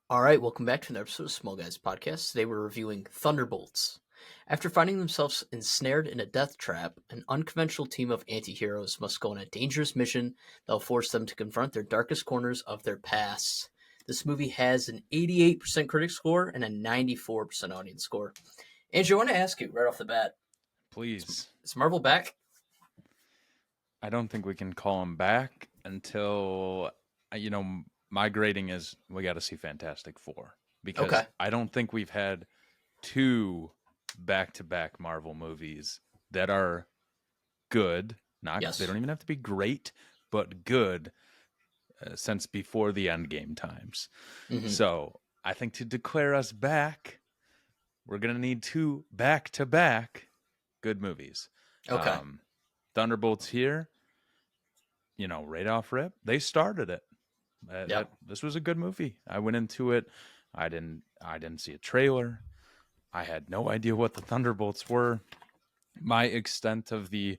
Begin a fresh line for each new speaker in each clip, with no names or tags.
All right, welcome back to another episode of Small Guys Podcast. Today we're reviewing Thunderbolts. After finding themselves ensnared in a death trap, an unconventional team of antiheroes must go on a dangerous mission that will force them to confront their darkest corners of their pasts. This movie has an 88% critic score and a 94% audience score. Andrew, I want to ask you right off the bat,
Please.
is Marvel back?
I don't think we can call him back until, my grading is we got to see Fantastic Four. Because
Okay.
I don't think we've had two back-to-back Marvel movies that are good.
Yes.
They don't even have to be great, but good since before the Endgame times.
Mhm.
So I think to declare us back, we're going to need two back-to-back good movies.
Okay.
Thunderbolts here, right off rip, they started it. This was a good movie. I went into it. I didn't see a trailer. I had no idea what the Thunderbolts were. My extent of the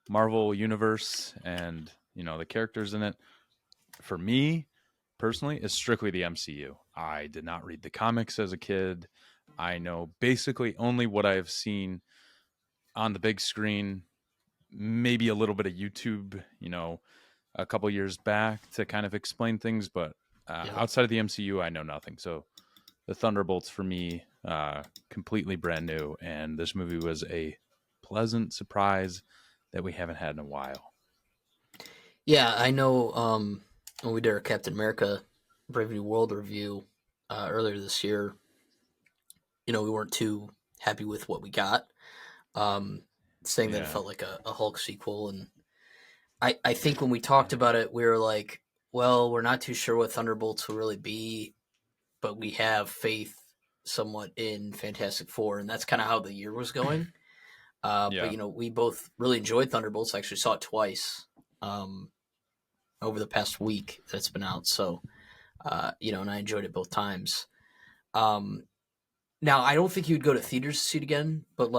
Marvel universe and, the characters in it, for me personally, is strictly the MCU. I did not read the comics as a kid. I know basically only what I have seen on the big screen, maybe a little bit of YouTube, a couple years back to kind of explain things, but outside of the MCU, I know nothing. So the Thunderbolts for me, completely brand new, and this movie was a pleasant surprise that we haven't had in a while.
Yeah, I know when we did our Captain America Brave New World review earlier this year, we weren't too happy with what we got, saying that it felt like a Hulk sequel. And I think when we talked about it, we were like, well, we're not too sure what Thunderbolts will really be, but we have faith somewhat in Fantastic Four, and that's kind of how the year was going. But, we both really enjoyed Thunderbolts. I actually saw it twice over the past week that it's been out. So, and I enjoyed it both times. Now, I don't think you'd go to theaters to see it again, but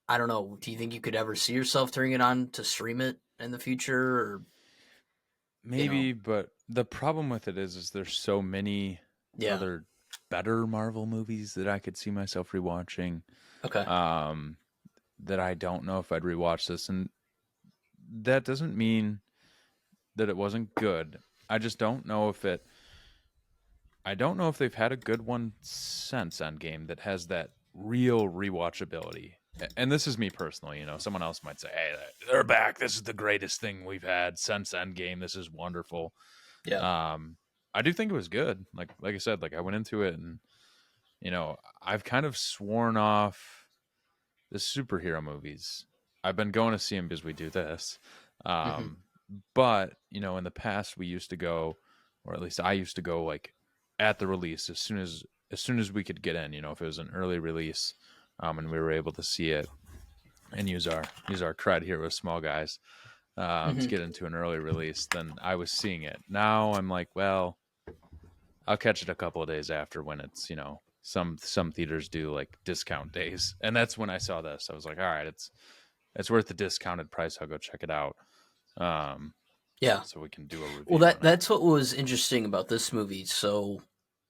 I don't know. Do you think you could ever see yourself turning it on to stream it in the future? Or
Maybe, but the problem with it is there's so many other better Marvel movies that I could see myself rewatching.
Okay.
That I don't know if I'd rewatch this, and that doesn't mean that it wasn't good. I just don't know if it. I don't know if they've had a good one since Endgame that has that real rewatchability. And this is me personally, someone else might say, hey, they're back. This is the greatest thing we've had since Endgame. This is wonderful.
Yeah.
I do think it was good. Like I said, I went into it and, I've kind of sworn off the superhero movies. I've been going to see them because we do this. But, in the past we used to go, or at least I used to go at the release as soon as we could get in, if it was an early release, and we were able to see it and use our cred here with Small Guys to get into an early release, then I was seeing it. Now I'm like, well, I'll catch it a couple of days after when it's, some theaters do discount days. And that's when I saw this. I was like, all right, it's worth the discounted price. I'll go check it out. So we can do a review.
Well, that's what was interesting about this movie. So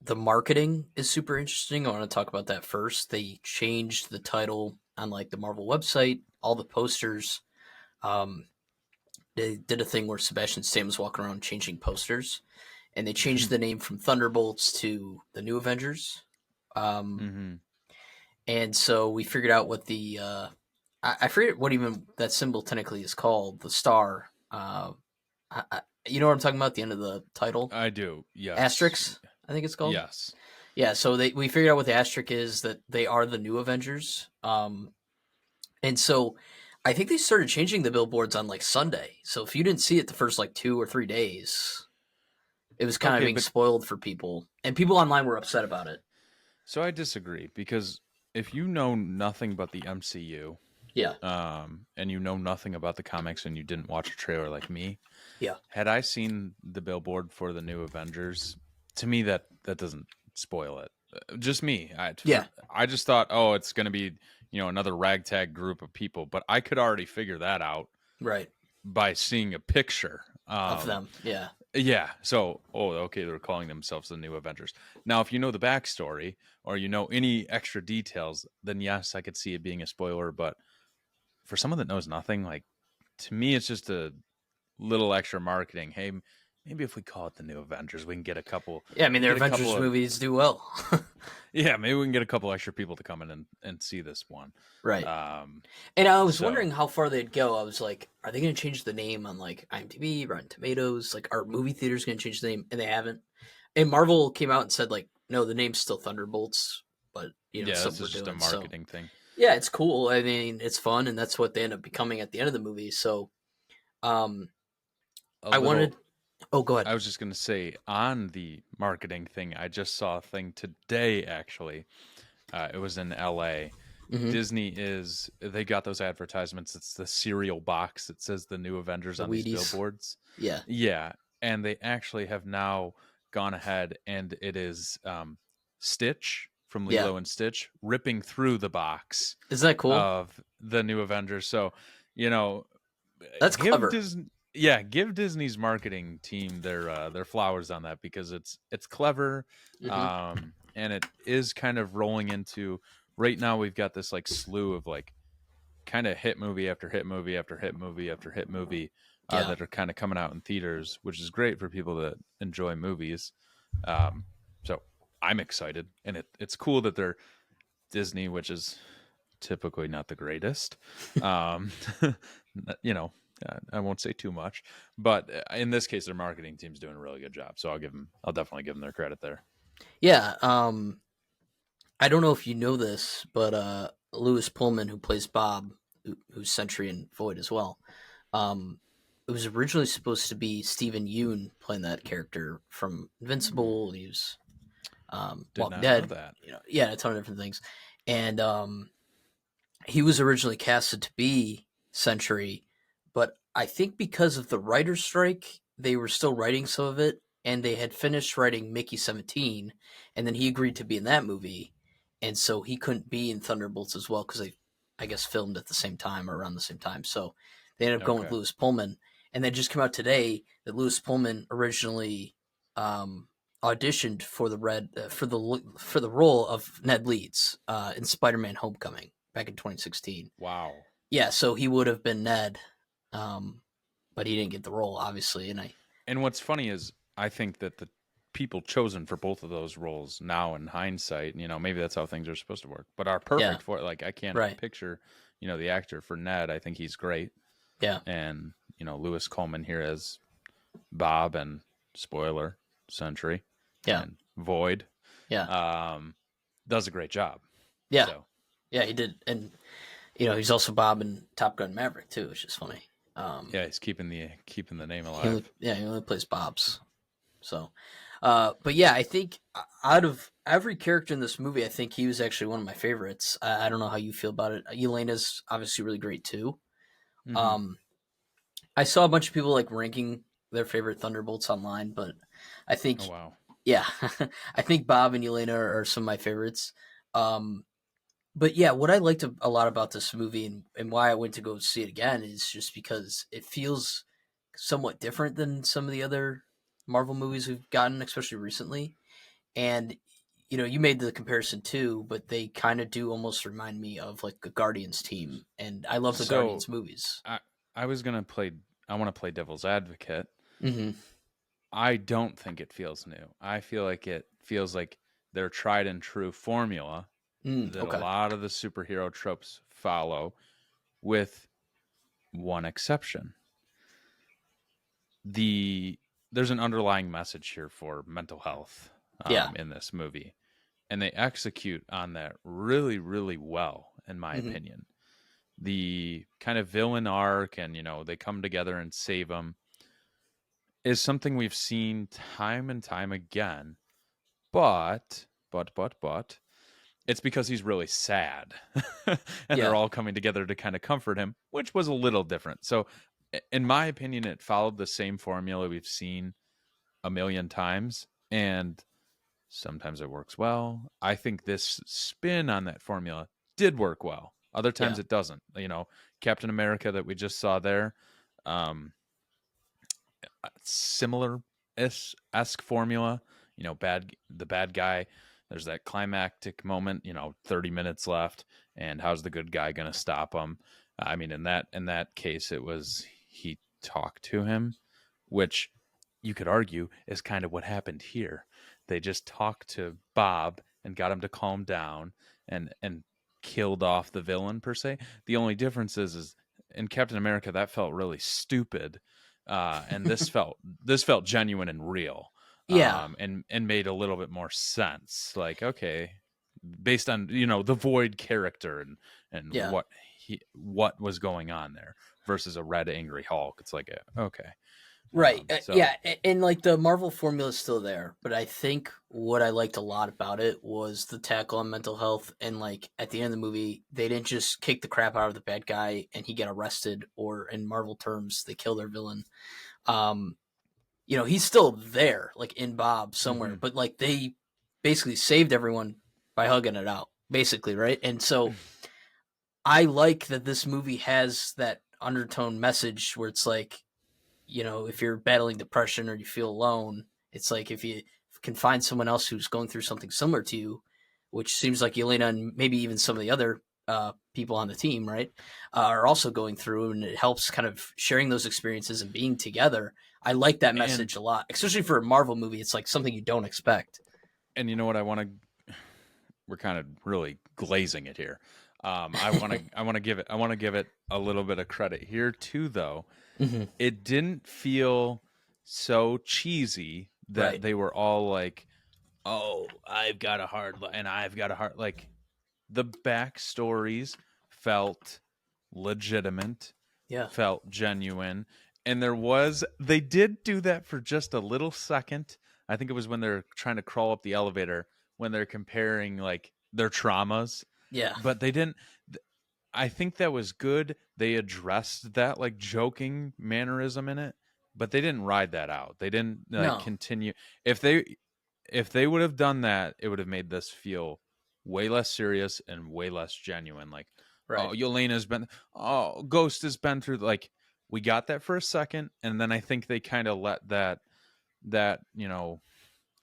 the marketing is super interesting. I want to talk about that first. They changed the title on the Marvel website, all the posters. They did a thing where Sebastian Stan was walking around changing posters, and they changed the name from Thunderbolts to the New Avengers. And so we figured out what the I forget what even that symbol technically is called. The star. You know what I'm talking about? The end of the title.
I do. Yes.
Asterisk, I think it's called.
Yes.
Yeah. So we figured out what the asterisk is, that they are the New Avengers. And so I think they started changing the billboards on Sunday. So if you didn't see it the first 2 or 3 days, it was kind of being spoiled for people, and people online were upset about it.
So I disagree, because if you know nothing about the MCU, and you know nothing about the comics, and you didn't watch a trailer like me, had I seen the billboard for the New Avengers, to me that doesn't spoil it. Just me. I just thought, oh, it's going to be another ragtag group of people, but I could already figure that out,
right,
by seeing a picture
of them. Yeah.
Yeah. So, okay, they're calling themselves the New Avengers. Now, if you know the backstory or you know any extra details, then yes, I could see it being a spoiler. But for someone that knows nothing, like to me, it's just a little extra marketing. Hey, maybe if we call it the New Avengers, we can get a couple.
Yeah, I mean, their
Get a couple
Avengers
of
movies do well.
yeah, maybe we can get a couple extra people to come in and see this one.
Right.
Um,
And I was
so
wondering how far they'd go. I was like, are they going to change the name on like IMDb, Rotten Tomatoes? Like, are movie theaters going to change the name? And they haven't. And Marvel came out and said like, no, the name's still Thunderbolts, but it's
yeah, this
something
is
we're
just a
doing. So
marketing thing.
yeah, it's cool. I mean, it's fun, and that's what they end up becoming at the end of the movie. So um,
A
I wanted.
little
Oh, go ahead.
I was just going to say on the marketing thing, I just saw a thing today actually. It was in LA.
Mm-hmm.
They got those advertisements. It's the cereal box that says the New Avengers
The
on these
Wheaties.
billboards.
Yeah.
Yeah. And they actually have now gone ahead and it is Stitch from
Yeah.
Lilo and Stitch ripping through the box
Isn't that cool?
of the New Avengers. So, you know,
That's
give
clever.
Disney give Disney's marketing team their flowers on that because it's clever,
Mm-hmm.
and it is kind of rolling into right now we've got this like slew of like kind of hit movie after hit movie after hit movie after hit movie
Yeah.
that are kind of coming out in theaters, which is great for people that enjoy movies. Um, so I'm excited, and it's cool that they're Disney, which is typically not the greatest. Um, you know, I won't say too much, but in this case, their marketing team's doing a really good job. So I'll definitely give them their credit there.
Yeah. I don't know if you know this, but Lewis Pullman, who plays Bob, who's Sentry and Void as well, um, it was originally supposed to be Stephen Yeun playing that character from
Hmm.
Invincible. He was
Did
Walking
not know
Dead,
that.
yeah, a ton of different things, and he was originally casted to be Sentry, but I think because of the writer's strike, they were still writing some of it, and they had finished writing Mickey 17, and then he agreed to be in that movie, and so he couldn't be in Thunderbolts as well because they, I guess, filmed at the same time or around the same time. So they ended up going with
Okay.
Lewis Pullman, and then just came out today that Lewis Pullman originally um, auditioned for the for the role of Ned Leeds in Spider-Man: Homecoming back in 2016.
Wow.
Yeah, so he would have been Ned, um, but he didn't get the role, obviously. And I,
And what's funny is I think that the people chosen for both of those roles now in hindsight, maybe that's how things are supposed to work, but are
yeah,
perfect for it. Like I can't
right,
picture, the actor for Ned. I think he's great.
yeah,
And, Lewis Coleman here as Bob and spoiler, Sentry
yeah,
and Void,
yeah,
um, does a great job.
yeah,
So
yeah. He did, and he's also Bob in Top Gun Maverick too, which is funny.
yeah, he's keeping the name alive.
He only plays Bob's. So, but yeah, I think out of every character in this movie, I think he was actually one of my favorites. I don't know how you feel about it. Elena's obviously really great too.
Hmm.
Um, I saw a bunch of people like ranking their favorite Thunderbolts online, but I
Oh
think,
wow.
yeah, I think Bob and Elena are some of my favorites. Um, but yeah, what I liked a lot about this movie and why I went to go see it again is just because it feels somewhat different than some of the other Marvel movies we've gotten, especially recently. And you made the comparison too, but they kind of do almost remind me of like a Guardians team, and I love the
So
Guardians movies.
I I was gonna play. I want to play devil's advocate.
Mm-hmm.
I don't think it feels new. I feel like it feels like their tried and true formula that a
Okay.
lot of the superhero tropes follow, with one exception. There's an underlying message here for mental health
Yeah.
in this movie, and they execute on that really, really well, in my
Mm-hmm.
opinion. The kind of villain arc, and they come together and save them, is something we've seen time and time again. But it's because he's really sad, and they're
Yeah.
all coming together to kind of comfort him, which was a little different. So, in my opinion, it followed the same formula we've seen a million times, and sometimes it works well. I think this spin on that formula did work well. Other
Yeah.
times it doesn't. Captain America that we just saw there, um, similar esque formula. The bad guy. There's that climactic moment. 30 minutes left, and how's the good guy going to stop him? I mean, in that case, it was he talked to him, which you could argue is kind of what happened here. They just talked to Bob and got him to calm down and killed off the villain per se. The only difference is in Captain America that felt really stupid, and this felt genuine and real,
Yeah,
and made a little bit more sense. Like, okay, based on the Void character and
yeah.
what was going on there versus a red angry Hulk. It's like okay,
Right.
so
Yeah, and like the Marvel formula is still there, but I think what I liked a lot about it was the tackle on mental health, and like at the end of the movie, they didn't just kick the crap out of the bad guy and he get arrested, or in Marvel terms, they kill their villain. Um, he's still there, like in Bob somewhere,
hmm
but like they basically saved everyone by hugging it out, basically, right? And so I like that this movie has that undertone message where it's like, if you're battling depression or you feel alone, it's like if you can find someone else who's going through something similar to you, which seems like Elena and maybe even some of the other people on the team, right, are also going through, and it helps kind of sharing those experiences and being together. I like that
and
message a lot, especially for a Marvel movie. It's like something you don't expect.
and you know what I want to we're kind of really glazing it here. I want to give it a little bit of credit here too, though.
Hmm.
It didn't feel so cheesy that
Right.
they were all like, "Oh, I've got a and I've got a heart." Like the backstories felt legitimate,
Yeah.
felt genuine, and they did do that for just a little second. I think it was when they're trying to crawl up the elevator when they're comparing like their traumas,
Yeah.
but they didn't. I think that was good. They addressed that like joking mannerism in it, but they didn't ride that out. They didn't like
No.
continue. If they would have done that, it would have made this feel way less serious and way less genuine. Like, oh,
Right.
Yelena's been, oh, Ghost has been through. Like, we got that for a second, and then I think they kind of let that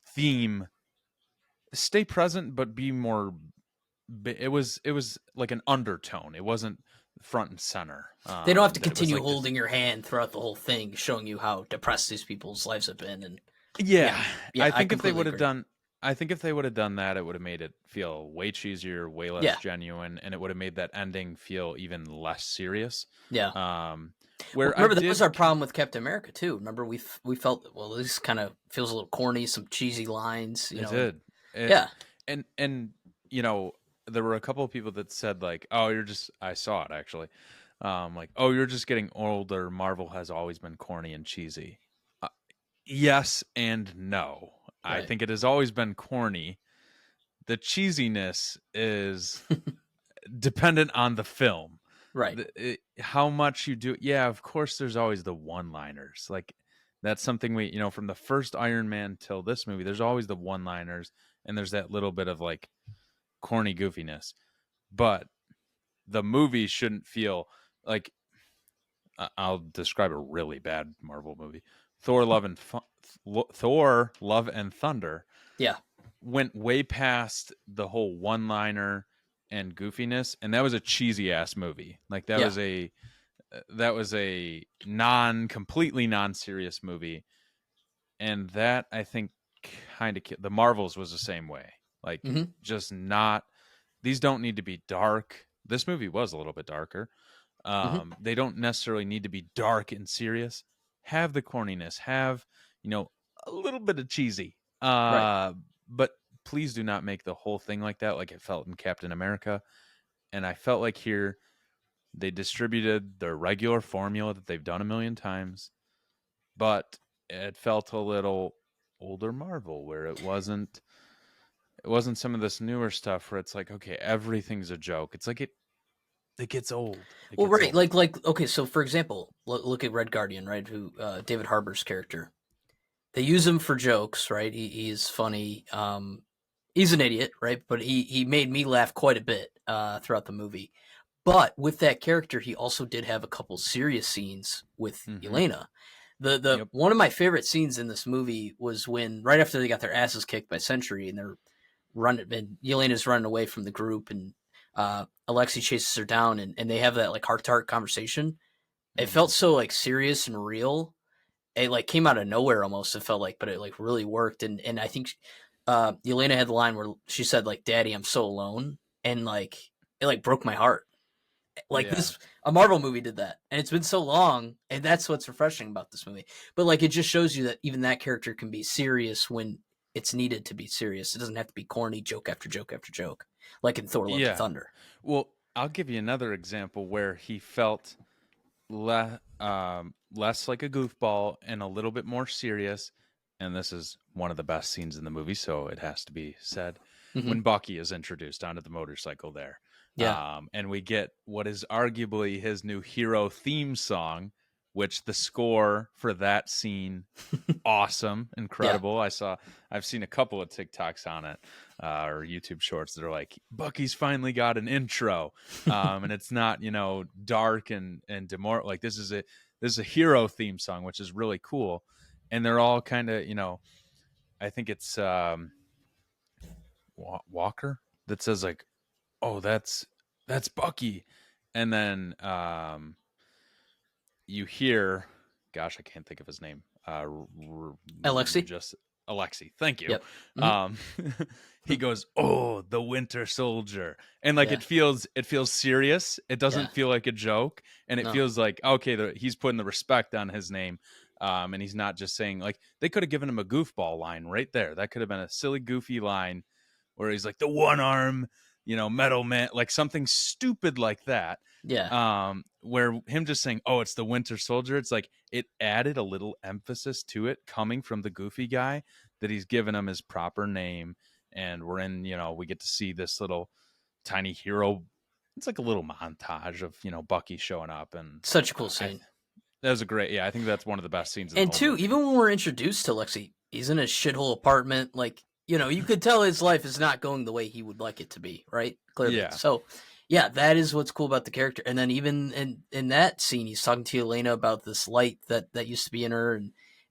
theme stay present, but be more. It was like an undertone. It wasn't front and center.
They don't have to
That it was
continue
like this.
holding your hand throughout the whole thing, showing you how depressed these people's lives have been. And yeah,
Yeah,
yeah,
I
I
think if they
completely
would have
agree.
done, I think if they would have done that, it would have made it feel way cheesier, way less
Yeah,
genuine, and it would have made that ending feel even less serious.
yeah.
Um,
Well,
where I
remember that was our
did,
problem with Captain America too. Remember we felt, well, this kind of feels a little corny, some cheesy lines,
it
and
did, it,
yeah,
and you know, there were a couple of people that said like, "Oh, you're just." I saw it actually, like, "Oh, you're just getting older. Marvel has always been corny and cheesy." Uh, yes and no. I
right,
think it has always been corny. The cheesiness is dependent on the film.
right.
How much you do, yeah, of course there's always the one liners, like that's something from the first Iron Man till this movie, there's always the one liners, and there's that little bit of like corny goofiness, but the movie shouldn't feel like, I'll describe a really bad Marvel movie. Thor Love and Thunder
Yeah.
went way past the whole one liner and goofiness, and that was a cheesy ass movie. Like
Yeah.
that was a completely non-serious movie, and that I think kind of the Marvels was the same way. Like,
Hmm.
just not, these don't need to be dark. This movie was a little bit darker.
Hmm.
They don't necessarily need to be dark and serious. Have the corniness, have you know a little bit of cheesy,
Right.
but please do not make the whole thing like that, like it felt in Captain America. And I felt like here they distributed their regular formula that they've done a million times, but it felt a little older Marvel, where it wasn't some of this newer stuff where it's like, okay, everything's a joke. It's like it gets old. It
Well,
gets
right.
old.
Like okay. So for example, look at Red Guardian, right? Who David Harbour's character. They use him for jokes, right? He's funny. He's an idiot, right? But he made me laugh quite a bit throughout the movie. But with that character, he also did have a couple serious scenes with
hmm
Elena The
Yep.
one of my favorite scenes in this movie was when right after they got their asses kicked by Sentry and they're running and Yelena's running away from the group and Alexei chases her down and they have that like heart to heart conversation. It
Mm-hmm.
felt so like serious and real. It like came out of nowhere almost. It felt like, but it like really worked. And I think Yelena had the line where she said like, "Daddy, I'm so alone," and like it like broke my heart. Like
Yeah.
this, a Marvel movie did that, and it's been so long, and that's what's refreshing about this movie. But like, it just shows you that even that character can be serious when it's needed to be serious. It doesn't have to be corny joke after joke after joke, like in Thor: Love and
Yeah.
Thunder.
Well, I'll give you another example where he felt less like a goofball and a little bit more serious. And this is one of the best scenes in the movie, so it has to be said.
Mm-hmm.
When Bucky is introduced onto the motorcycle there,
Yeah,
and we get what is arguably his new hero theme song, which the score for that scene awesome,
yeah,
incredible. I've seen a couple of TikToks on it, or YouTube shorts that are like, Bucky's finally got an intro, and it's not dark and demor like this is a hero theme song, which is really cool, and they're all kind of I think it's Walker that says like, oh that's Bucky, and then you hear, gosh, I can't think of his name.
Alexei.
Just Alexei. Thank you.
Yep. Mm-hmm.
Um, he goes, "Oh, the Winter Soldier," and like
Yeah,
it feels serious. It
yeah.
doesn't feel like a joke, and it
No.
feels like okay, he's putting the respect on his name. And he's not just saying like they could have given him a goofball line right there. That could have been a silly, goofy line where he's like the one arm, metal man, like something stupid like that,
Yeah.
where him just saying, "Oh, it's the Winter Soldier," it's like it added a little emphasis to it coming from the goofy guy that he's given him his proper name, and we get to see this little tiny hero. It's like a little montage of Bucky showing up, and
Such a cool
I
scene.
that was a great. Yeah, I think that's one of the best scenes in the
And
whole
two,
movie.
even when we're introduced to Lexi, he's in a shithole apartment. Like, you could tell his life is not going the way he would like it to be, right? Clearly.
Yeah.
So, yeah, that is what's cool about the character. And then even in that scene, he's talking to Elena about this light that used to be in her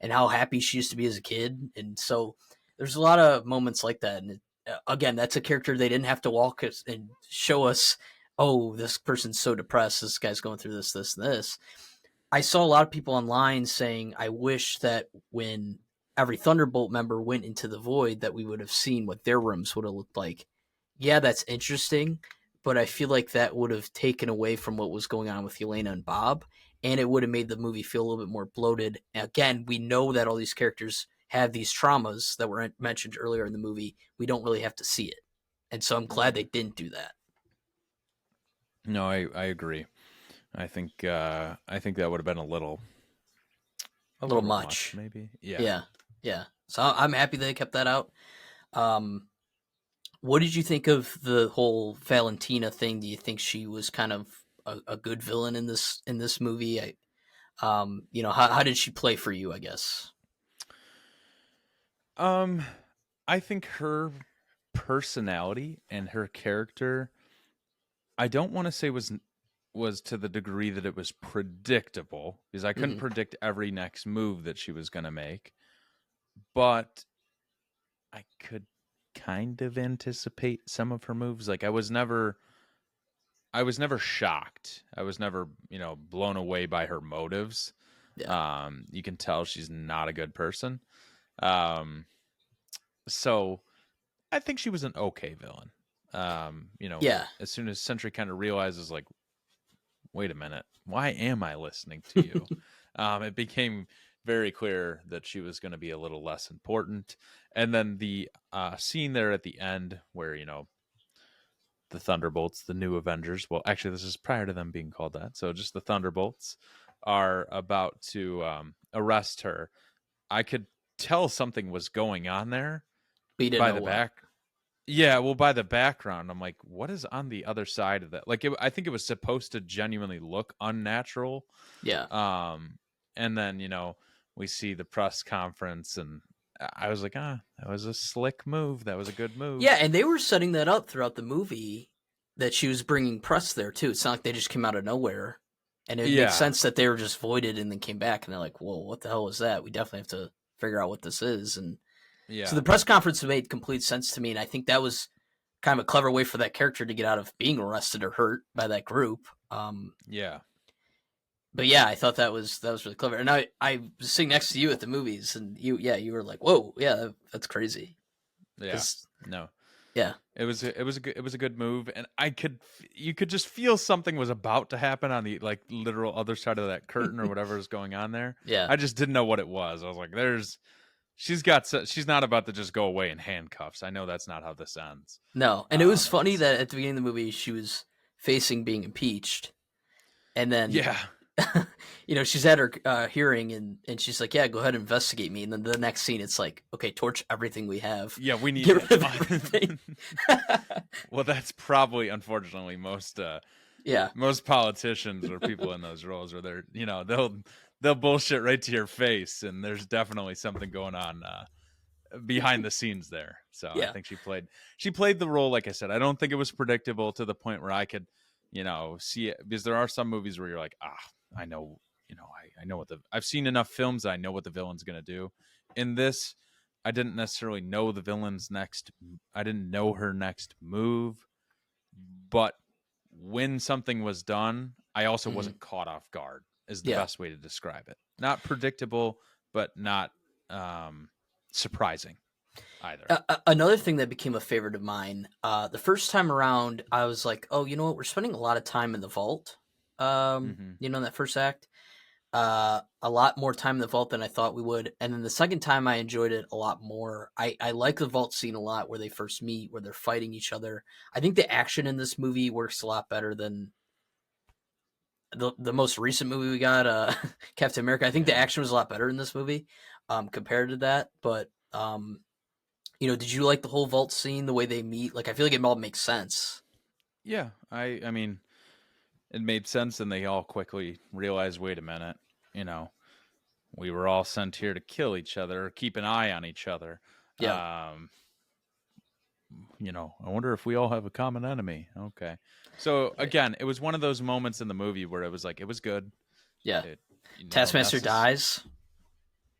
and how happy she used to be as a kid. And so there's a lot of moments like that. And again, that's a character they didn't have to walk us and show us, oh, this person's so depressed. This guy's going through this, this, and this. I saw a lot of people online saying, I wish that when every Thunderbolt member went into the void that we would have seen what their rooms would have looked like. Yeah, that's interesting, but I feel like that would have taken away from what was going on with Yelena and Bob, and it would have made the movie feel a little bit more bloated. Again, we know that all these characters have these traumas that were mentioned earlier in the movie. We don't really have to see it. And so I'm glad they
Right.
didn't do that.
No, I agree. I think that would have been a
A little
little much,
much.
maybe. Yeah.
Yeah. Yeah. So I'm happy they kept that out. Um, What did you think of the whole Valentina thing? Do you think she was kind of a good villain in this movie? How did she play for you? I guess.
Um, I think her personality and her character, I don't want to say was to the degree that it was predictable because I couldn't
Hmm.
predict every next move that she was going to make, but I could kind of anticipate some of her moves. Like I was never shocked. I was never, blown away by her motives.
Yeah.
You can tell she's not a good person. Um, so I think she was an okay villain.
Yeah.
As soon as Sentry kind of realizes, like, wait a minute, why am I listening to you? It became very clear that she was going to be a little less important. And then the scene there at the end where, the Thunderbolts, the new Avengers. Well, actually, this is prior to them being called that. So just the Thunderbolts are about to arrest her. I could tell something was going on there
But you didn't
by
know
the
what.
back. Yeah, well, by the background, I'm like, what is on the other side of that? Like, I think it was supposed to genuinely look unnatural.
Yeah.
Um, and then we see the press conference, and I was like, that was a slick move. That was a good
Yeah,
move.
and they were setting that up throughout the movie that she was bringing press there too. It's not like they just came out of nowhere. and it would make
Yeah.
sense that they were just voided and then came back, and they're like, "Whoa, what the hell was that? We definitely have to figure out what this is." And so the
Yeah.
press conference made complete sense to me, and I think that was kind of a clever way for that character to get out of being arrested or hurt by that group.
Yeah.
But yeah, I thought that was really clever. And I was sitting next to you at the movies, and you were like, "Whoa, yeah, that's crazy."
Yeah.
Because
No.
yeah,
It was a good move, and you could just feel something was about to happen on the like literal other side of that curtain or whatever is going on there.
yeah,
I just didn't know what it was. I was like, she's not about to just go away in handcuffs. I know that's not how this ends.
no. And it was funny
It's
that at the beginning of the movie she was facing being impeached, and then
yeah.
she's at her hearing, and she's like, "Yeah, go ahead, and investigate me." And then the next scene, it's like, "Okay, torch everything we have,
Yeah, we need
get rid of everything."
well, that's probably unfortunately
Yeah,
most politicians or people in those roles where they're they'll bullshit right to your face, and there's definitely something going on behind the scenes there. So I
yeah,
think she played the role like I said. I don't think it was predictable to the point where I could see it, because there are some movies where you're like, I know, I know I've seen enough films that I know what the villain's gonna do. In this, I didn't necessarily know I didn't know her next move, but when something was done, I also
hmm
wasn't caught off guard, is the
yeah.
best way to describe it. Not predictable, but not surprising either.
Another thing that became a favorite of mine, the first time around, I was like, "Oh, you know what? We're spending a lot of time in the vault."
Mm-hmm.
In that first act, a lot more time in the vault than I thought we would. And then the second time, I enjoyed it a lot more. I like the vault scene a lot, where they first meet, where they're fighting each other. I think the action in this movie works a lot better than the most recent movie we got, Captain America. I think the
Yeah.
action was a lot better in this movie, compared to that. But did you like the whole vault scene, the way they meet? Like, I feel like it all makes sense.
Yeah. I mean, it made sense, and they all quickly realized, wait a minute, you know, we were all sent here to kill each other, or keep an eye on each other.
Yeah,
Um, I wonder if we all have a common enemy. Okay. So
right.
again, it was one of those moments in the movie where it was like, it was good.
Yeah.
It,
Taskmaster dies.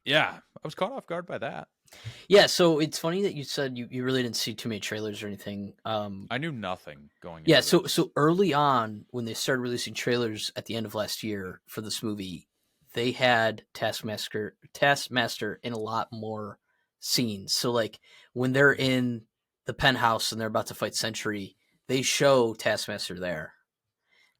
yeah, I was caught off guard by that.
Yeah, so it's funny that you said you really didn't see too many trailers or anything.
I knew nothing going
Yeah,
into
so
this.
so early on when they started releasing trailers at the end of last year for this movie, they had Taskmaster in a lot more scenes. So like when they're in the penthouse and they're about to fight Sentry, they show Taskmaster there.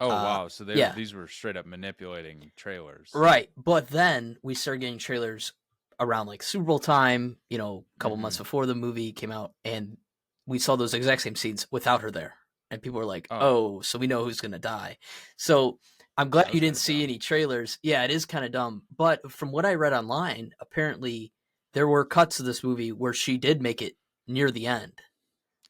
Oh
Uh
wow, so
yeah,
these were straight up manipulating trailers.
right. But then we started getting trailers around like Super Bowl time, a couple months
Mm-hmm.
before the movie came out, and we saw those exact same scenes without her there. And people were like,
Oh,
"Oh, so we know who's gonna die." So I'm glad
that
you
was
didn't
kind of
see
dumb.
any trailers. Yeah, it is kind of dumb. But from what I read online, apparently there were cuts of this movie where she did make it near the end.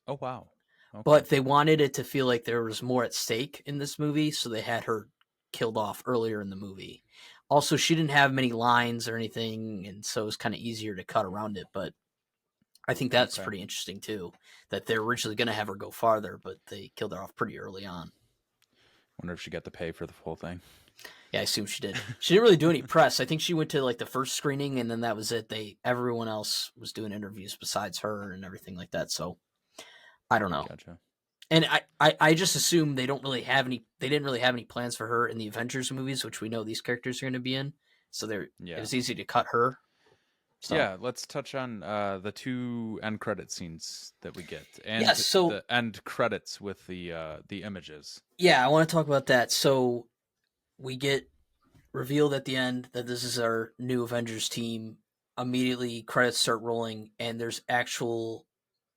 Oh wow. Okay.
But they wanted it to feel like there was more at stake in this movie, so they had her killed off earlier in the movie. Also, she didn't have many lines or anything, and so it was kind of easier to cut around it. But I think that's
Okay.
pretty interesting too. That they're originally going to have her go farther, but they killed her off pretty early on.
Wonder if she got to pay for the full thing.
Yeah, I assume she did. She didn't really do any press. I think she went to like the first screening, and then that was it. Everyone else was doing interviews besides her and everything like that. So I don't know.
Gotcha.
And I just assume they don't really have any. They didn't really have any plans for her in the Avengers movies, which we know these characters are going to be in. So it
Yeah.
was easy to cut her. So
Yeah, let's touch on the two end credit scenes that we get,
yeah,
and
so
the end credits with the images.
yeah, I want to talk about that. So we get revealed at the end that this is our new Avengers team. Immediately, credits start rolling, and there's actual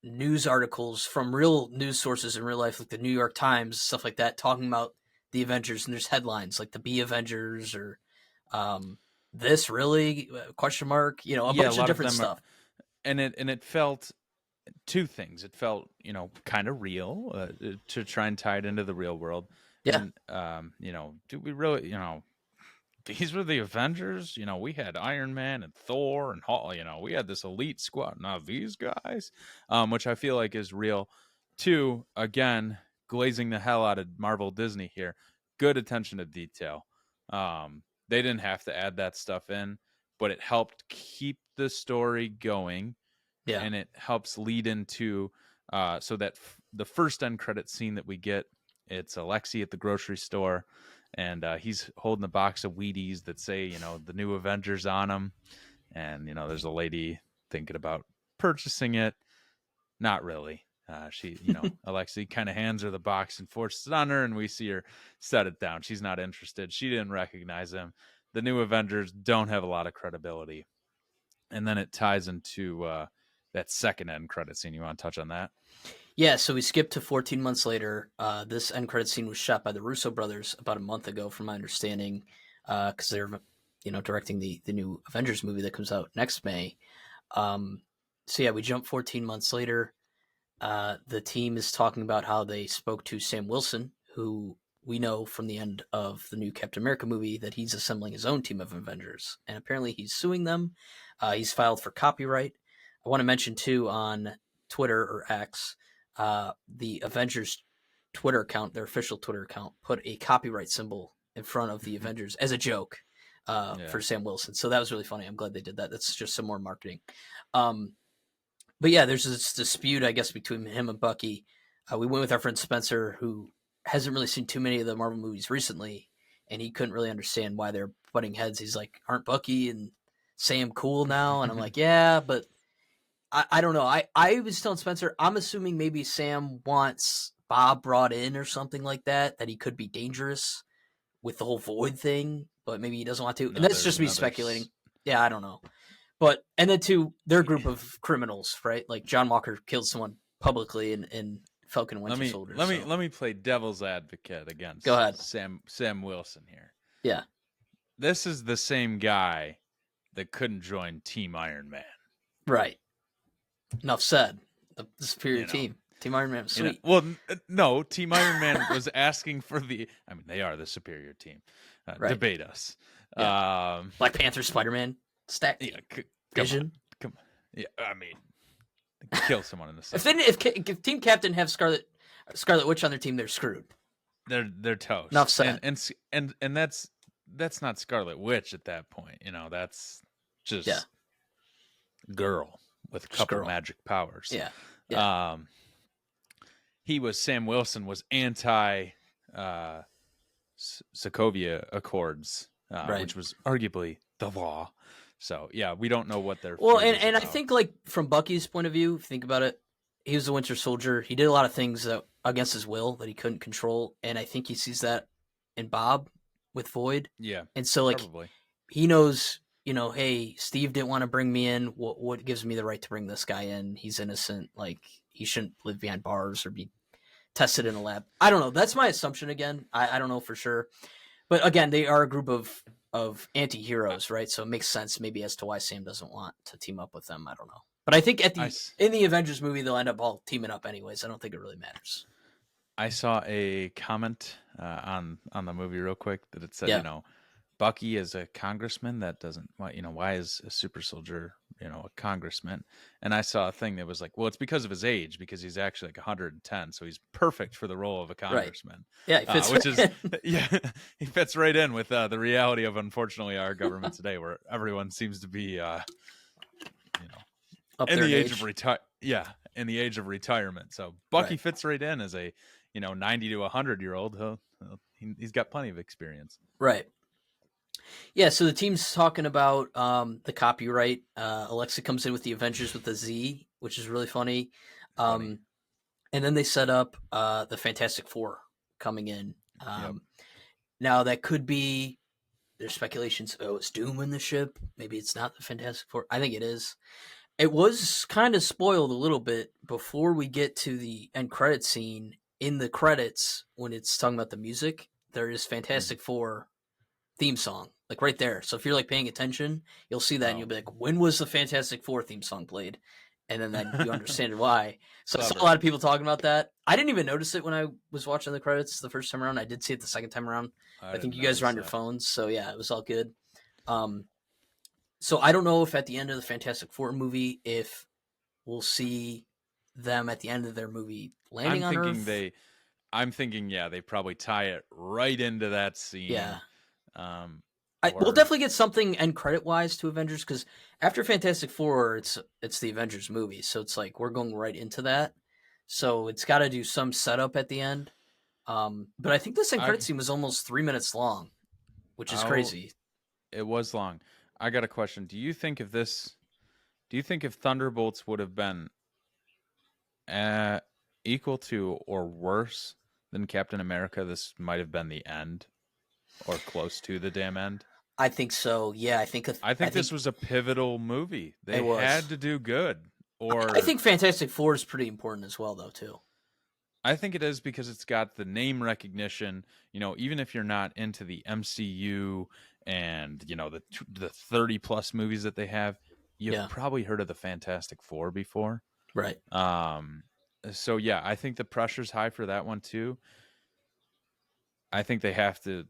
news articles from real news sources in real life, like the New York Times, stuff like that, talking about the Avengers. And there's headlines like the B Avengers or um, this really question mark, a
Yeah, a
bunch of
lot of
different
them are,
stuff.
and it felt two things. It felt kind of real, to try and tie it into the real world,
Yeah,
and do we really these were the Avengers. We had Iron Man and Thor and Hulk. We had this elite squad. Now these guys, which I feel like is real. Two, again, glazing the hell out of Marvel Disney here. Good attention to detail. They didn't have to add that stuff in, but it helped keep the story going,
Yeah.
and it helps lead into so that the first end credit scene that we get, it's Alexi at the grocery store, and he's holding a box of Wheaties that say, the new Avengers on them, and there's a lady thinking about purchasing it. Not really. Alexi kind of hands her the box and forces it on her, and we see her set it down. She's not interested. She didn't recognize him. The new Avengers don't have a lot of credibility. And then it ties into that second end credit scene. You want to touch on that?
Yeah, so we skipped to 14 months later. This end credit scene was shot by the Russo brothers about a month ago, from my understanding, because they're, directing the new Avengers movie that comes out next May. So yeah, we jump 14 months later. The team is talking about how they spoke to Sam Wilson, who we know from the end of the new Captain America movie that he's assembling his own team of Avengers, and apparently he's suing them. He's filed for copyright. I want to mention too, on Twitter or X, the Avengers Twitter account, their official Twitter account, put a copyright symbol in front of the Avengers as a joke
Yeah.
for Sam Wilson. So that was really funny. I'm glad they did that. That's just some more marketing. But yeah, there's this dispute, I guess, between him and Bucky. We went with our friend Spencer, who hasn't really seen too many of the Marvel movies recently, and he couldn't really understand why they're butting heads. He's like, "Aren't Bucky and Sam cool now?" And I'm like, "Yeah, but I don't know." I was telling Spencer, I'm assuming maybe Sam wants Bob brought in or something like that, that he could be dangerous with the whole Void thing, but maybe he doesn't want to. And that's just me speculating. Yeah, I don't know. But and then too, they're a group of criminals, right? Like John Walker killed someone publicly in Falcon and Winter Soldier.
Let me play devil's advocate
Go
against
ahead.
Sam Wilson here.
Yeah.
This is the same guy that couldn't join Team Iron Man.
Right. Enough said. The superior team. Team Iron Man was sweet.
No, Team Iron Man was asking for they are the superior team. Right. Debate us.
Yeah. Black Panther, Spider-Man, stack team.
Yeah,
Vision.
Come on. Yeah, kill someone in the
if Team Captain have Scarlet Witch on their team, they're screwed.
They're toast.
Enough said.
And that's not Scarlet Witch at that point. That's just girl with a couple of magic powers.
Yeah.
Sam Wilson was anti Sokovia Accords, which was arguably the law. So yeah, we don't know what they're.
Well, and I think, like, from Bucky's point of view, if you think about it, he was the Winter Soldier. He did a lot of things against his will that he couldn't control, and I think he sees that in Bob with Void.
Yeah,
and so like
probably.
He knows, hey, Steve didn't want to bring me in. What gives me the right to bring this guy in? He's innocent. Like, he shouldn't live behind bars or be tested in a lab. I don't know. That's my assumption again. I don't know for sure. But again, they are a group of anti-heroes, right? So it makes sense maybe as to why Sam doesn't want to team up with them. I don't know. But I think in the Avengers movie, they'll end up all teaming up anyways. I don't think it really matters.
I saw a comment on the movie real quick that it said, Bucky is a congressman that doesn't, why is a super soldier, a congressman? And I saw a thing that was like, well, it's because of his age, because he's actually like 110, so he's perfect for the role of a congressman.
Right. Yeah, he fits
he fits right in with the reality of, unfortunately, our government today, where everyone seems to be, in the age of in the age of retirement. So Bucky fits right in as a 90 to 100-year-old. He's got plenty of experience.
Right. Yeah, so the team's talking about the copyright. Alexa comes in with the Avengers with the Z, which is really funny. And then they set up the Fantastic Four coming in. Now, that could be, there's speculations, it's Doom in the ship. Maybe it's not the Fantastic Four. I think it is. It was kind of spoiled a little bit before we get to the end credit scene. In the credits, when it's talking about the music, there is Fantastic Four theme song, like right there. So if you're like paying attention, you'll see that and you'll be like, when was the Fantastic Four theme song played? And then you understand why. So I saw a lot of people talking about that. I didn't even notice it when I was watching the credits the first time around. I did see it the second time around. I think you guys were on your phones. So yeah, it was all good. So I don't know if at the end of the Fantastic Four movie, if we'll see them at the end of their movie landing on Earth.
I'm thinking, they probably tie it right into that scene.
Yeah. We'll
Or
definitely get something end credit wise to Avengers because after Fantastic Four, it's the Avengers movie, so it's like we're going right into that. So it's got to do some setup at the end. But I think this end credit
I
scene was almost 3 minutes long, which is
oh,
crazy.
it was long. I got a question. Do you think if Thunderbolts would have been uh, equal to or worse than Captain America, this might have been the end or close to the damn end?
I think so. Yeah,
I
I
think this
think
was a pivotal movie.
it
They had
was.
to do good,
I
or
think Fantastic Four is pretty important as well, though. Too.
I think it is because it's got the name recognition. Even if you're not into the MCU and the 30 plus movies that they have, you've
Yeah.
probably heard of the Fantastic Four before.
Right.
Um, so yeah, I think the pressure's high for that one too. I think they have to.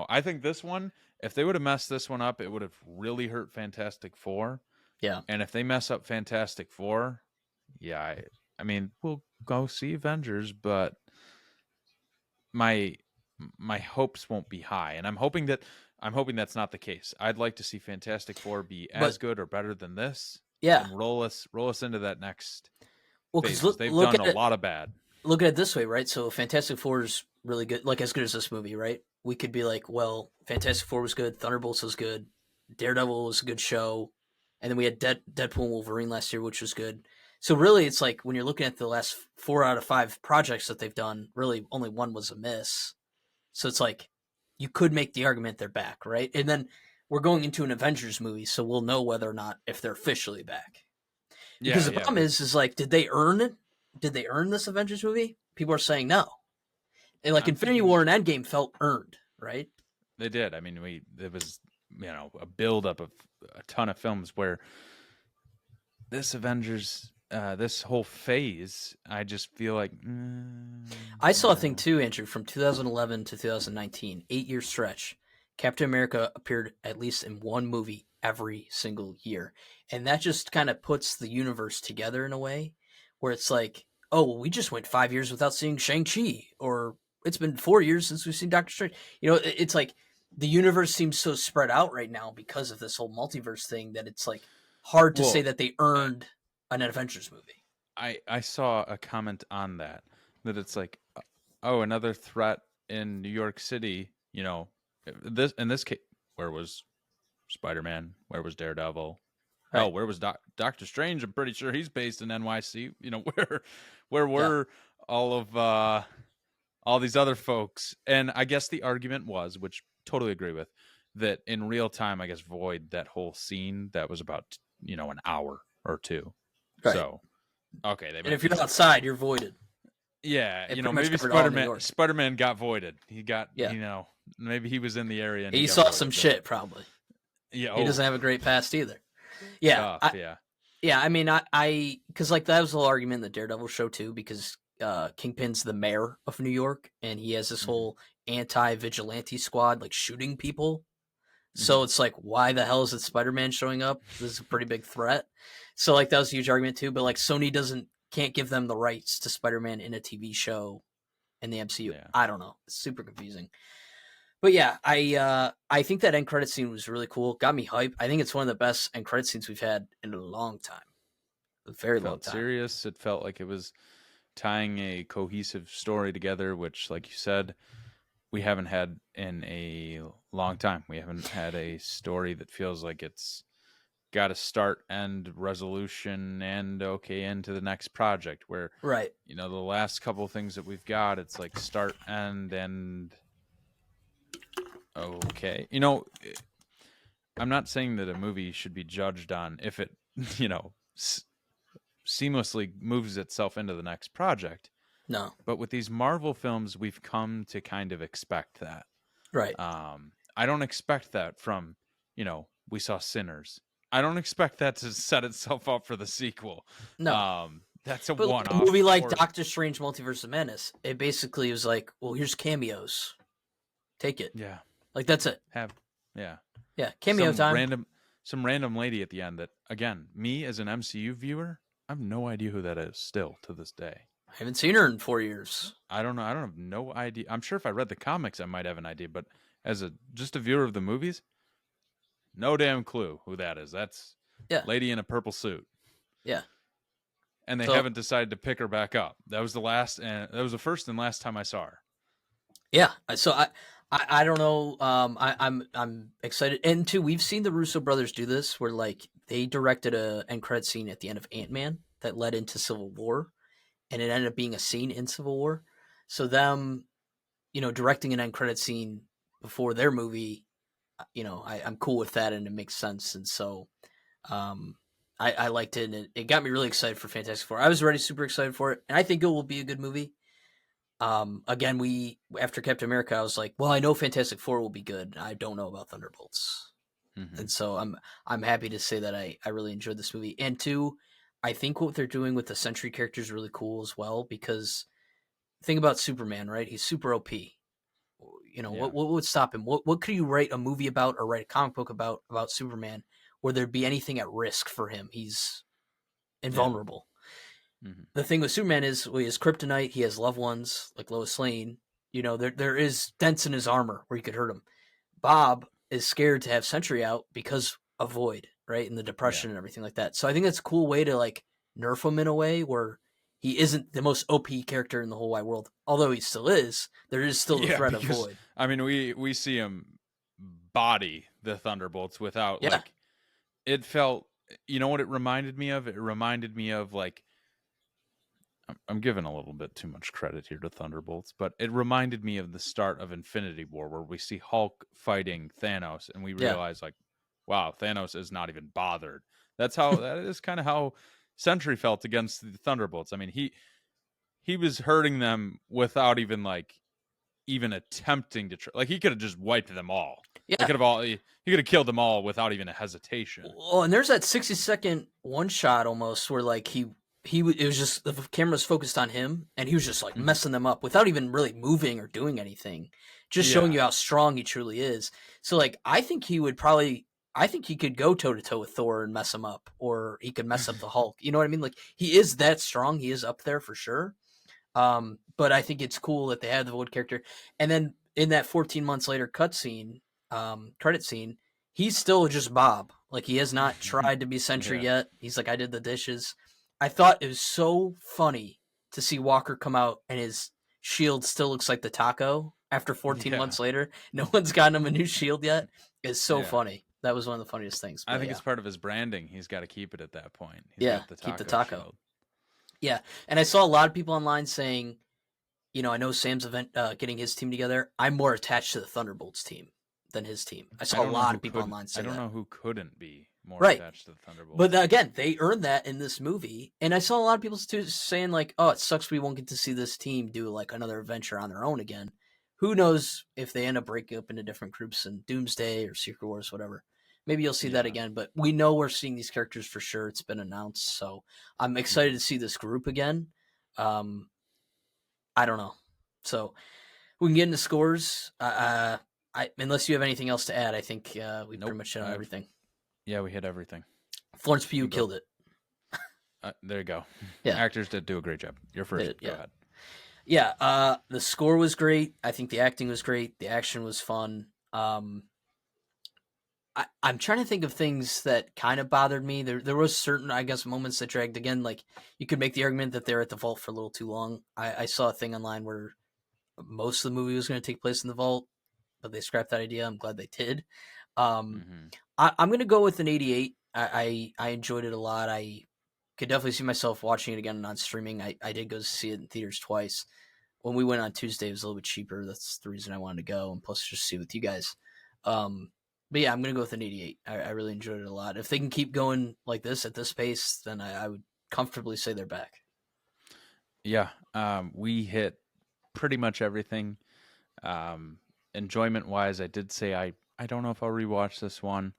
I think this one, if they would have messed this one up, it would have really hurt Fantastic Four.
Yeah.
And if they mess up Fantastic Four, yeah, I mean, we'll go see Avengers, but my my hopes won't be high, and I'm hoping that's not the case. I'd like to see Fantastic Four be as
But
good or better than this,
yeah.
and roll us into that next
Well,
phase
because
because
look
they've
look
done
at
a
it
lot of bad.
look at it this way, right? So Fantastic Four is really good, like as good as this movie, right? We could be like, well, Fantastic Four was good, Thunderbolts was good, Daredevil was a good show, and then we had Deadpool and Wolverine last year, which was good. So really, it's like when you're looking at the last 4 out of 5 projects that they've done, really only one was a miss. So it's like you could make the argument they're back, right? And then we're going into an Avengers movie, so we'll know whether or not if they're officially back. Because
Yeah,
the
yeah,
problem is like, did they earn it? Did they earn this Avengers movie? People are saying no. And like
I'm
Infinity
thinking
War and Endgame felt earned, right?
they did. I mean, it was a buildup of a ton of films where this Avengers, this whole phase, I just feel like
I saw a thing
no.
too, Andrew, from 2011 to 2019, 8 year stretch. Captain America appeared at least in one movie every single year. And that just kind of puts the universe together in a way where it's like, oh, well, we just went 5 years without seeing Shang-Chi, or it's been 4 years since we've seen Doctor Strange. It's like the universe seems so spread out right now because of this whole multiverse thing that it's like hard to say
Well,
that they earned an Avengers movie.
I saw a comment on that it's like, oh, another threat in New York City. This in this case, where was Spider-Man? Where was Daredevil? Hell,
Right.
where was Doctor Strange? I'm pretty sure he's based in NYC. Where
Yeah.
were all of all these other folks? And I guess the argument was, which totally agree with, that in real time, I guess void that whole scene that was about an hour or two.
Right.
So okay, they
And
might
if you're
be.
outside, you're voided.
Yeah,
It pretty much
maybe
covered all New
Spider-Man
York.
Spider-Man got voided. He got,
Yeah.
maybe he was in the area and he
He
got
saw some
voided, but
shit probably.
yeah,
He
oh,
doesn't have a great past either. Yeah.
tough, yeah.
Yeah, I mean because like that was the whole argument in the Daredevil show too, because Kingpin's the mayor of New York and he has this
Mhm.
whole anti-vigilante squad like shooting people. So
Mhm.
it's like, why the hell is it Spider-Man showing up? This is a pretty big threat. So like that was a huge argument too. But like Sony can't give them the rights to Spider-Man in a TV show in the MCU.
Yeah.
I don't know. It's super confusing. But yeah, I think that end credit scene was really cool. Got me hype. I think it's one of the best end credit scenes we've had in a long time. A very long
Felt
time.
serious. It felt like it was tying a cohesive story together, which, like you said, we haven't had in a long time. We haven't had a story that feels like it's got a start, end, resolution, and okay, into the next project. Where
Right.
the last couple of things that we've got, it's like start, end, and okay. I'm not saying that a movie should be judged on if it, you know, seamlessly moves itself into the next project.
No.
But with these Marvel films, we've come to kind of expect that.
Right.
I don't expect that from, we saw Sinners. I don't expect that to set itself up for the sequel.
No.
That's a
But like a
one-off.
movie like
Or
Doctor Strange Multiverse of Madness, it basically was like, well, here's cameos. Take it.
yeah,
Like that's it.
have yeah,
Yeah. Cameo
some
time.
random some random lady at the end that, again, me as an MCU viewer, I have no idea who that is still to this day.
I haven't seen her in 4 years.
I don't know. I don't have no idea. I'm sure if I read the comics, I might have an idea, but as a just a viewer of the movies, no damn clue who that is. That's
Yeah,
lady in a purple suit.
yeah.
And they
So
haven't decided to pick her back up. That was the last, and that was the first and last time I saw her.
yeah, so I don't know. I'm excited, and two, we've seen the Russo brothers do this, where like they directed a end credit scene at the end of Ant-Man that led into Civil War, and it ended up being a scene in Civil War. So them, directing an end credit scene before their movie, I'm cool with that, and it makes sense, and so um, I liked it, and it got me really excited for Fantastic Four. I was already super excited for it, and I think it will be a good movie. Again, we after Captain America, I was like, well, I know Fantastic Four will be good. I don't know about Thunderbolts,
Mm-hmm.
and so I'm happy to say that I really enjoyed this movie. And two, I think what they're doing with the Sentry character is really cool as well, because think about Superman, right? He's super OP.
Yeah.
What would stop him? What could you write a movie about or write a comic book about Superman where there'd be anything at risk for him? He's
Yeah.
invulnerable.
Mm-hmm.
The thing with Superman is, well, he has kryptonite. He has loved ones like Lois Lane. There is dents in his armor where you could hurt him. Bob is scared to have Sentry out because of Void, right, and the
Yeah.
depression and everything like that. So I think that's a cool way to like nerf him in a way where he isn't the most OP character in the whole wide world. Although he still is, there is still the
Yeah,
threat of
because
Void.
I mean, we see him body the Thunderbolts without
Yeah,
like it felt. You know what it reminded me of? It reminded me of like I'm giving a little bit too much credit here to Thunderbolts, but it reminded me of the start of Infinity War, where we see Hulk fighting Thanos, and we
yeah,
realize like, wow, Thanos is not even bothered. That is kind of how Sentry felt against the Thunderbolts. I mean, he was hurting them without even attempting to like he could have just wiped them all. They
yeah.
could have all he could have killed them all without even a hesitation.
Well, and there's that 60-second one shot almost where like it was just the camera's focused on him and he was just like
Mhm.
messing them up without even really moving or doing anything, just showing
Yeah.
you how strong he truly is. So like I think he could go toe to toe with Thor and mess him up, or he could mess up the Hulk. You know what I mean? Like he is that strong. He is up there for sure. But I think it's cool that they had the Void character, and then in that 14 months later cutscene, credit scene, he's still just Bob. Like he has not tried to be Sentry
Yeah.
yet. He's like, I did the dishes. I thought it was so funny to see Walker come out and his shield still looks like the taco after 14
Yeah.
months later. No one's gotten him a new shield yet. It's so
Yeah.
funny. That was one of the funniest things.
I
But
think
yeah,
it's part of his branding. He's got to keep it at that point. He's
yeah,
got the
keep the
taco
taco.
shield.
Yeah, and I saw a lot of people online saying, I know Sam's getting his team together. I'm more attached to the Thunderbolts team than his team. I saw a lot of people online
I
say
don't
that.
know who couldn't be more
Right.
attached to the
But
Thunderbolts.
again, they earned that in this movie. And I saw a lot of people too saying, like, oh, it sucks we won't get to see this team do like another adventure on their own again. Who knows if they end up breaking up into different groups in Doomsday or Secret Wars, whatever. Maybe you'll see that
Yeah.
again. But we know we're seeing these characters for sure. It's been announced. So I'm excited
Mhm.
to see this group again. Um, I don't know. So we can get into scores. Unless you have anything else to add, I think we pretty
Nope.
much hit on everything.
Yeah, we hit everything.
Florence
You
Pugh
can go.
killed it.
There you go.
Yeah,
Actors did do a great job. You're
did
first.
it.
Go
Yeah,
ahead.
yeah. The score was great. I think the acting was great. The action was fun. I'm trying to think of things that kind of bothered me. There was certain, I guess, moments that dragged. Again, like you could make the argument that they're at the vault for a little too long. I saw a thing online where most of the movie was going to take place in the vault, but they scrapped that idea. I'm glad they did. Um,
Hmm.
I'm going to go with an 88. I enjoyed it a lot. I could definitely see myself watching it again on streaming. I did go see it in theaters twice. When we went on Tuesday, it was a little bit cheaper. That's the reason I wanted to go, and plus just see it with you guys. But yeah, I'm going to go with an 88. I really enjoyed it a lot. If they can keep going like this at this pace, then I would comfortably say they're back.
Yeah. We hit pretty much everything. Um, Enjoyment wise, I did say I don't know if I'll rewatch this one,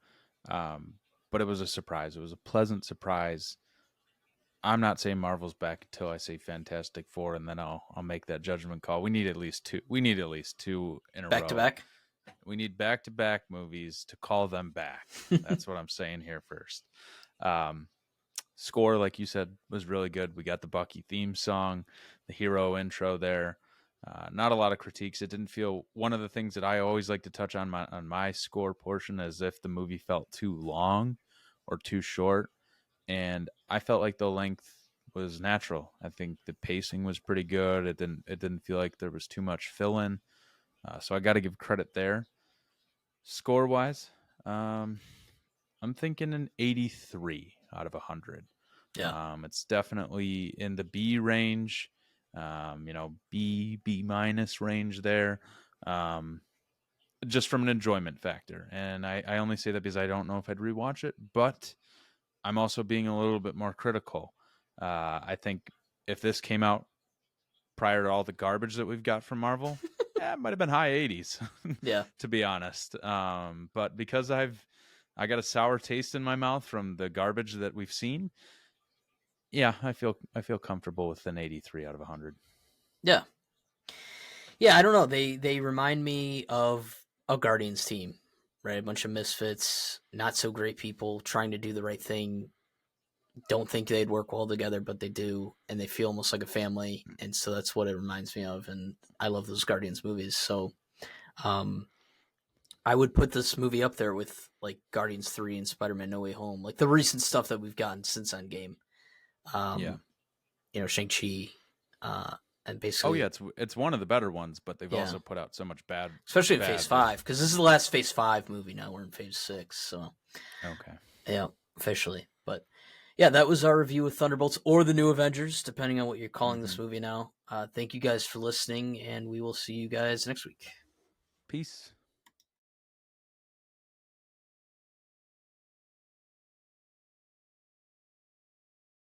but it was a surprise. It was a pleasant surprise. I'm not saying Marvel's back until I say Fantastic Four, and then I'll make that judgment call. We need at least two. We need at least two in a
Back to
row.
back.
We need back to back movies to call them back. That's what I'm saying here first. Um, Score, like you said, was really good. We got the Bucky theme song, the hero intro there. Not a lot of critiques. It didn't feel, one of the things that I always like to touch on my score portion, as if the movie felt too long or too short, and I felt like the length was natural. I think the pacing was pretty good. It didn't feel like there was too much fill in. So I got to give credit there. Score wise, I'm thinking an 83 out of 100.
Yeah.
It's definitely in the B range, B minus range there, just from an enjoyment factor. And I only say that because I don't know if I'd rewatch it, but I'm also being a little bit more critical. I think if this came out prior to all the garbage that we've got from Marvel, it might have been high 80s,
Yeah.
to be honest. But because I got a sour taste in my mouth from the garbage that we've seen, yeah, I feel comfortable with an 83 out of 100.
Yeah. Yeah, I don't know. They remind me of a Guardians team, right? A bunch of misfits, not so great people trying to do the right thing. Don't think they'd work well together, but they do, and they feel almost like a family. And so that's what it reminds me of. And I love those Guardians movies. So um, I would put this movie up there with like Guardians 3 and Spider-Man No Way Home, like the recent stuff that we've gotten since Endgame.
Yeah.
Um, Shang-Chi, and
Oh yeah,
basically,
it's one of the better ones, but they've
yeah,
also put out so much
especially in Phase
bad that
5, because this is the last Phase 5 movie now. We're in Phase 6, so
okay.
yeah, officially. But yeah, that was our review of Thunderbolts or the New Avengers, depending on what you're calling
Hmm.
this movie now. Thank you guys for listening, and we will see you guys next week.
Peace.